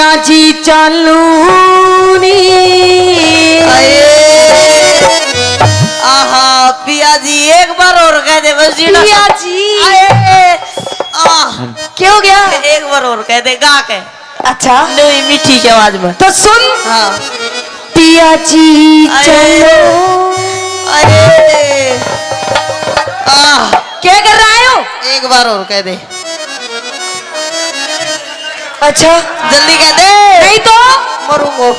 पिया जी चालू आहा पिया जी एक बार और कह दे बस पिया जी क्या हो गया? एक बार और कह दे गा के। अच्छा नहीं मीठी की आवाज में तो सुन। हाँ पिया जी चलो। अरे क्या कर रहा हो? एक बार और कह दे। अच्छा जल्दी कह दे नहीं तो मरूंगो।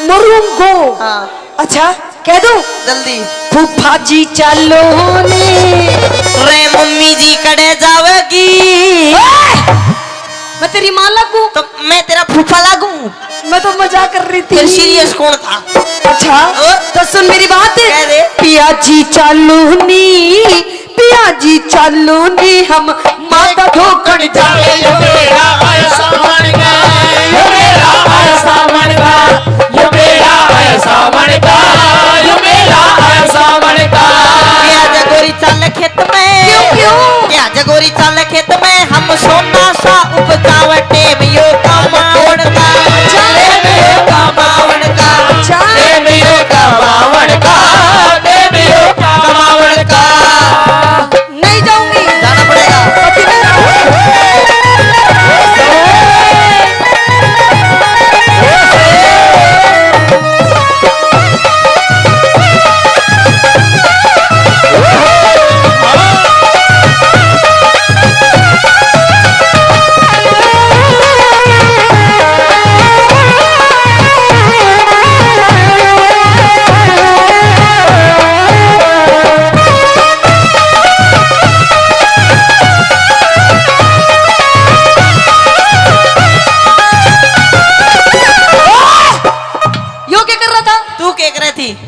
मरूंगो। हाँ अच्छा कह दो जल्दी। फूफा जी चलो ने रे मम्मी जी कड़े जावेगी। मैं तेरी माँ लगूं तो मैं तेरा फूफा लागू। मैं तो मजाक कर रही थी। फिर सीरियस कौन था? अच्छा तो सुन मेरी बात। कह दे। पिया जी चालू नी पिया जी चालू नी हम माता ठोकन जावे। ये मेरा ऐसा मन गा, ये मेरा ऐसा मन गा, ये मेरा ऐसा मन गा, ये मेरा ऐसा मन गा। क्या जगोरी चल खेत में। क्यों क्यों? क्या जगोरी चल खेत में हम सोना सा उपजावटे मियो का मावण का। देवियों का मावण का, अच्छा देवियों का मावण का, देवियों का मावण का। नहीं जाऊंगी। जाना पड़ेगा।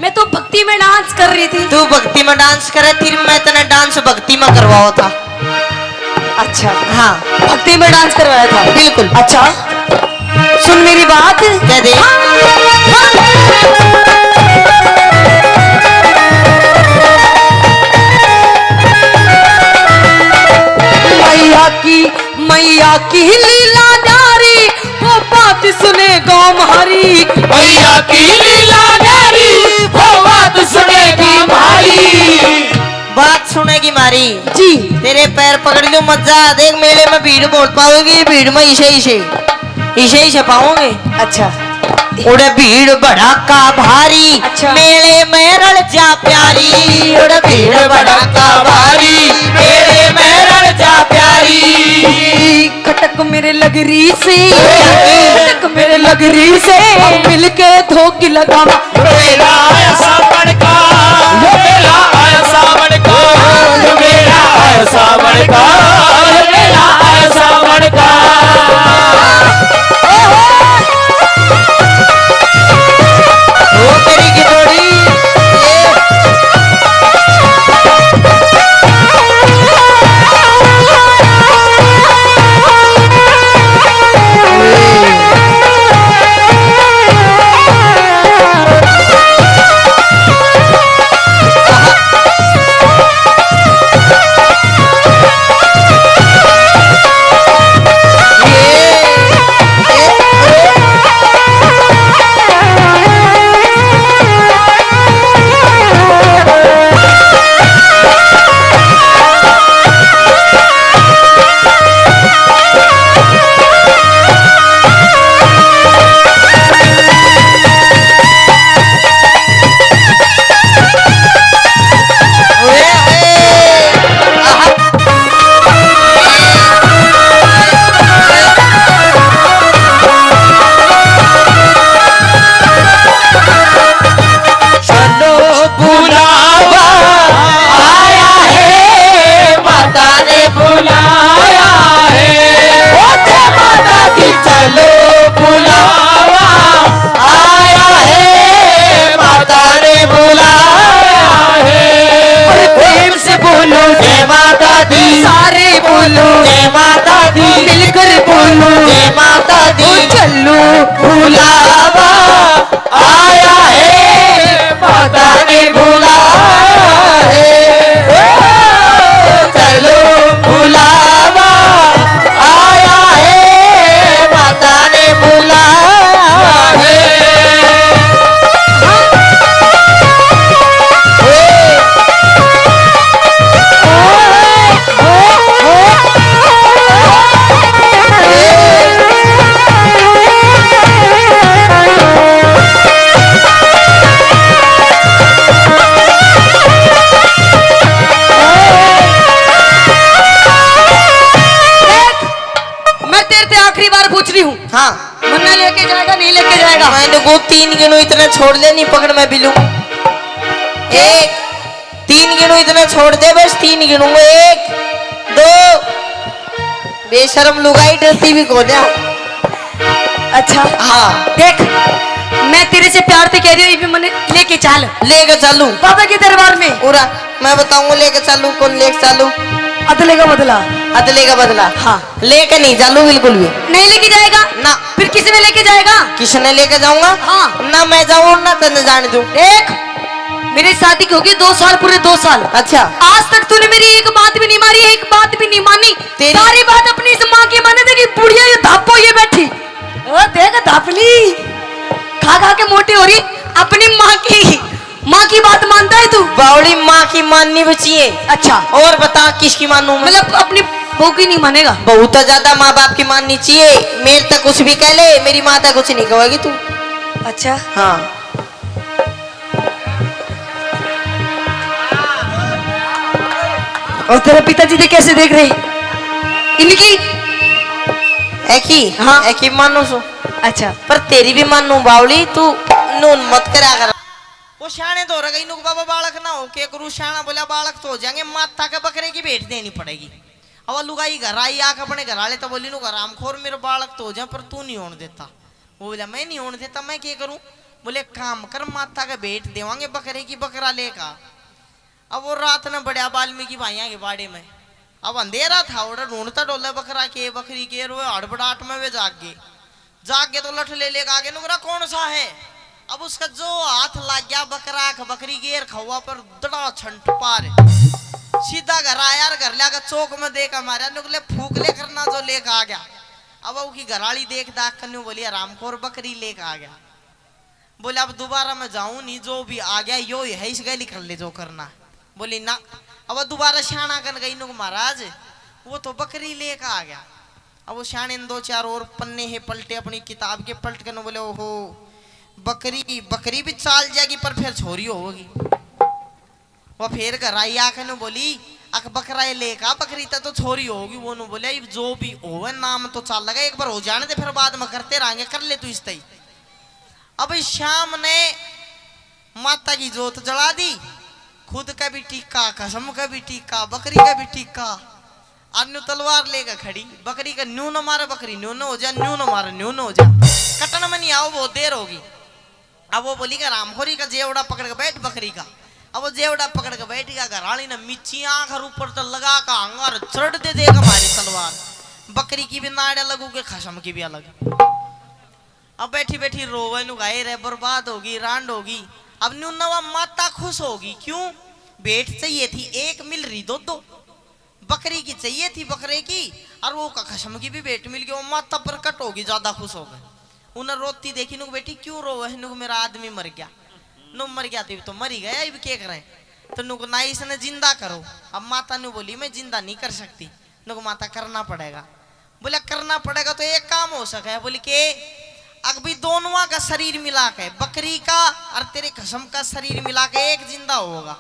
मैं तो भक्ति में डांस कर रही थी। तू भक्ति में डांस करे थी, मैं तेने डांस भक्ति में करवाओ था। अच्छा हाँ भक्ति में डांस करवाया था। बिल्कुल। अच्छा सुन मेरी बात। कह दे। मैया की लीला जारी वो बात सुने गाँव हरी। मैया की लीला जारी वो बात सुनेगी मारी। बात सुनेगी मारी जी। तेरे पैर पकड़ लूं मजा देख। मेले में भीड़ बहुत पाओगी, भीड़ में इसे पाओगे। अच्छा उड़े भीड़ भड़ाका भारी। अच्छा। मेले में रल जा प्यारी। उड़े भीड़ भड़ाका भारी। मेले में रल जा प्यारी। खटक मेरे लगरी से खटक मेरे लगरी से मिलके धोखी लगा। मेरा ऐसा बड़का, ये मेरा ऐसा बड़का, ये मेरा ऐसा बड़का, ये मेरा ऐसा बड़का। वो तेरी की थोड़ी हूँ। हाँ मुन्ना लेके जाएगा नहीं लेके जाएगा? मैंने वो 3 गिनू इतने छोड़ दे, नहीं पकड़ मैं भी लूं। 1 3 गिनू इतने छोड़ दे, बस 3 गिनूंगा। 1 2 बेशरम लुगाई डरती भी को जा। अच्छा हाँ देख, मैं तेरे से प्यार से कह रही हूँ, ये भी मैंने लेके चल लेके चलूं बाबा के दरबार में। पूरा मैं बताऊंगा लेके चलूं, कौन लेके चलूं? अदले का बदला। अदले का बदला? हाँ। लेके नहीं चलूं बिल्कुल भी। नहीं लेके जाएगा ना। फिर किसी में लेके जाएगा? किसने लेके जाऊंगा? हाँ। ना मैं जाऊं ना तेने जाने दूं। देख, मेरी शादी हो गई 2 साल, पूरे 2 साल। अच्छा आज तक तूने मेरी एक बात भी नहीं मारी, एक बात भी नहीं मानी। तेरी- सारी बात अपनी इस माँ की माने थे कि बुढ़िया ये धापो ये बैठी। ओ देख धापली, खा खा के मोटी हो रही। अपनी माँ की बात मानता है तू? बावड़ी माँ की माननी बचिए। अच्छा और बता किसकी मानूं मैं? मतलब अपनी बहू की नहीं मानेगा? बहुत ज्यादा माँ बाप की माननी चाहिए। मेरे तक कुछ भी कह ले, मेरी माँ तक कुछ नहीं कहेगी तू। अच्छा हाँ और तेरे पिताजी ने कैसे देख रहे इनकी? एक ही हाँ। एक ही मानो सो। अच्छा पर तेरी भी मानू बावड़ी, तू नून मत करा कर। वो शाने तो रह गई नुक बाबा बालक ना हो के करू शाना बोला बालक तो हो जाएंगे, माता के बकरे की भेंट देनी पड़ेगी। अब लुगाई घर आई आके अपने घर वाले तो बोली नु रामखोर मेरे बालक तो हो जाए, पर तू नहीं होने देता। वो बोला मैं नहीं होने देता, मैं क्या करूं? बोले काम कर, माता के भेंट देवांगे बकरे की, बकरा लेका। अब वो रात न बढ़िया वाल्मीकि भाइया के बाड़े में, अब अंधेरा था, उधर ढूंढता डोला बकरा के बकरी के, वो हड़बड़ाहट में वे जाग गए तो लठ ले लेकर आगे नुकरा कौन सा है। अब उसका जो हाथ लग गया बकरा बकरी गेर खवा पर दड़ा छंट पार, सीधा घर आया, घर लाकर चौक में देखा मारा नुकले फूक ले करना जो लेकर आ गया। अब उसकी घराली देख दाख करने बोली रामखोर बकरी लेकर आ गया। बोले अब दोबारा मैं जाऊं नहीं, जो भी आ गया यो है इस गली कर ले जो करना। बोली ना। अब दोबारा शाना कर गई नुक महाराज, वो तो बकरी लेकर आ गया। अब वो शाने 2-4 और पन्ने है पलटे अपनी किताब के, पलट कर बोले ओहो बकरी बकरी भी चाल जाएगी पर फिर छोरी होगी। वो फिर घर आई आकर बोली अक बकरा लेका बकरी तो छोरी होगी। वो नु बोले जो भी हो नाम तो चाल लगा, एक बार हो जाने दे फिर बाद में करते रहेंगे, कर ले तू इस तई। अब शाम ने माता की जोत जला दी, खुद का भी टीका, कसम का भी टीका, बकरी का भी टीका। अन्य तलवार लेकर खड़ी, बकरी का न्यू न मारे बकरी न्यू न हो जा, न्यू न मारे न्यू न हो जा, कटन में नहीं आओ बहुत देर होगी। अब वो बोली का रामखोरी का जेवड़ा पकड़ के बैठ बकरी का। अब वो जेवड़ा पकड़ के बैठ गया, घराली ने मिच्ची आंख ऊपर तो लगा का अंगार चढ़ दे देगा हमारी तलवार। बकरी की भी नाड़े लगू के खसम की भी अलग। अब बैठी बैठी रोवे नु गाए रे बर्बाद होगी, रांड होगी। अब न्यू नवा माता खुश होगी, क्यों? भेंट चाहिए थी एक, मिल रही दो। बकरी की चाहिए थी बकरे की, और वो का खसम की भी भेंट मिल गई। वो माता प्रकट होगी, ज्यादा खुश हो गए। उन्हें रोती देखी नुक बेटी क्यों रोवे? नुक मेरा आदमी मर गया। नु मर गया तो मरी गया, अब क्या करे? तो नुक ना इसने जिंदा करो। अब माता ने बोली मैं जिंदा नहीं कर सकती। नुक माता करना पड़ेगा। बोले करना पड़ेगा तो एक काम हो सके। बोली के अभी दोनों का शरीर मिला के, बकरी का और तेरे खसम का शरीर मिला के एक जिंदा होगा।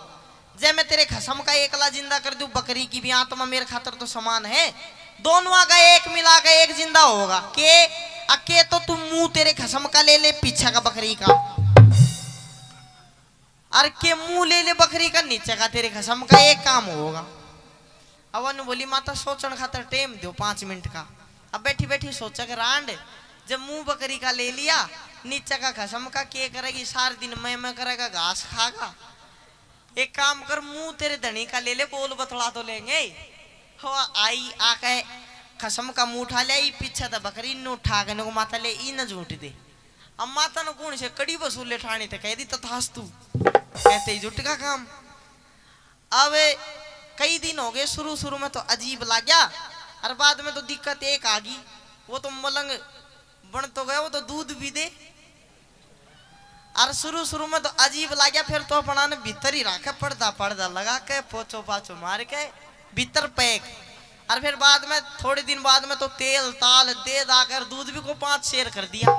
जब मैं तेरे खसम का एकला जिंदा कर दूं, बकरी की भी आत्मा मेरे खातर तो समान है, दोनों का एक मिला के एक जिंदा होगा। के तो तुम मुंह तेरे खसम का ले ले पीछे का बकरी का, और के मुंह ले ले बकरी का नीचे का, तेरे खसम का एक काम होगा। अवन बोली माता सोचन खातर टेम दो 5 मिनट का। अब बैठी बैठी सोचा के रांड, जब मुंह बकरी का ले लिया, नीचे का खसम का के करेगी? सारे दिन मैं करेगा, घास खागा। एक काम कर, मुंह तेरे धनी का ले ले, बोल बतला तो लेंगे। हो आई आके खसम का मुंह उठा ले, पीछे था बकरी न उठा के नको माता ले ई न झूठ दे। अब माता ने कौन से कड़ी वसूले ठाणी थे, कह दी तथास्तु, कहते ही झूठ का काम। अब कई दिन हो गए, शुरू में तो अजीब लग गया, और बाद में तो दिक्कत एक आ गई। वो तो मलंग बन तो गया, वो तो दूध भी दे, और शुरू में तो अजीब लग गया। फिर तो अपना ने भीतर ही रखा, पर्दा लगा के पोछो पाछो मार के भीतर पैक। और फिर बाद में थोड़े दिन बाद में तो तेल ताल दे दाकर दूध भी को 5 शेर कर दिया।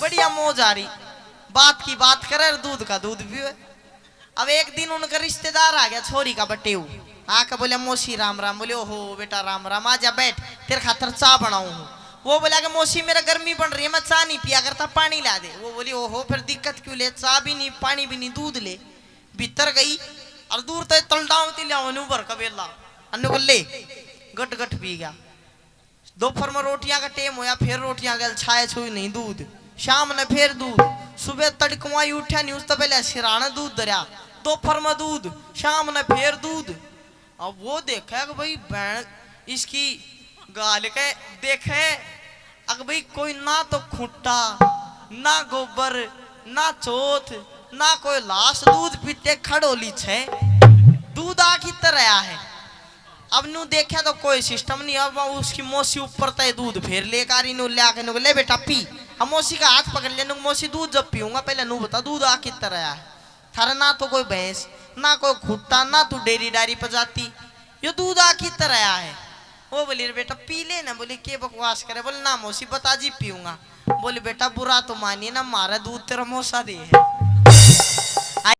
बढ़िया मौज आ रही, बात की बात करे, दूध का दूध भी है। अब एक दिन उनका रिश्तेदार आ गया, छोरी का बटेऊ आके बोले मौसी राम राम। बोले ओहो बेटा राम राम, आ जा बैठ, तेरे खातर चाय बनाऊं हूँ। वो बोला कि मौसी मेरा गर्मी पड़ रही है, मैं चाय नहीं पिया करता, पानी ला दे। वो बोली ओहो फिर दिक्कत क्यों ले, चाय भी नहीं पानी भी नहीं, दूध ले। भीतर गई और दूर तक तलडावती लिया भर कबेला अन्य को ले गट गट पी गया। दोपहर में रोटियां का टेम होया, फिर रोटियां गल छाए छुई नहीं दूध, शाम ने फिर दूध, सुबह तड़कवाई उठा नहीं, उस तो पहले सिराना दूध दरिया, दोपहर में दूध, शाम ने फिर दूध। अब वो देखा कि भाई बहन इसकी गाल के देखे, अगर भाई कोई ना तो खुट्टा ना गोबर ना चोथ ना कोई लाश, दूध पीते खड़ोली छे, दूध आखी तरह है। अब नू देखा तो कोई सिस्टम नहीं, अब उसकी मौसी ऊपर तय दूध फिर लेकर इन ले ले बेटा पी। हम मौसी का हाथ पकड़ ले, मौसी दूध जब पीऊंगा पहले नू बता दूध आखिर तरह है, थारा ना तो कोई भैंस ना कोई खुट्टा ना तू डेरी डायरी पर जाती, ये दूध आखिर तरह है। वो बोली बेटा पी ले ना। बोली के बकवास करे, बोले ना मौसी बता जी पीऊंगा। बोले बेटा बुरा तो मानिए ना, मारा दूध तेरा मौसा दे है।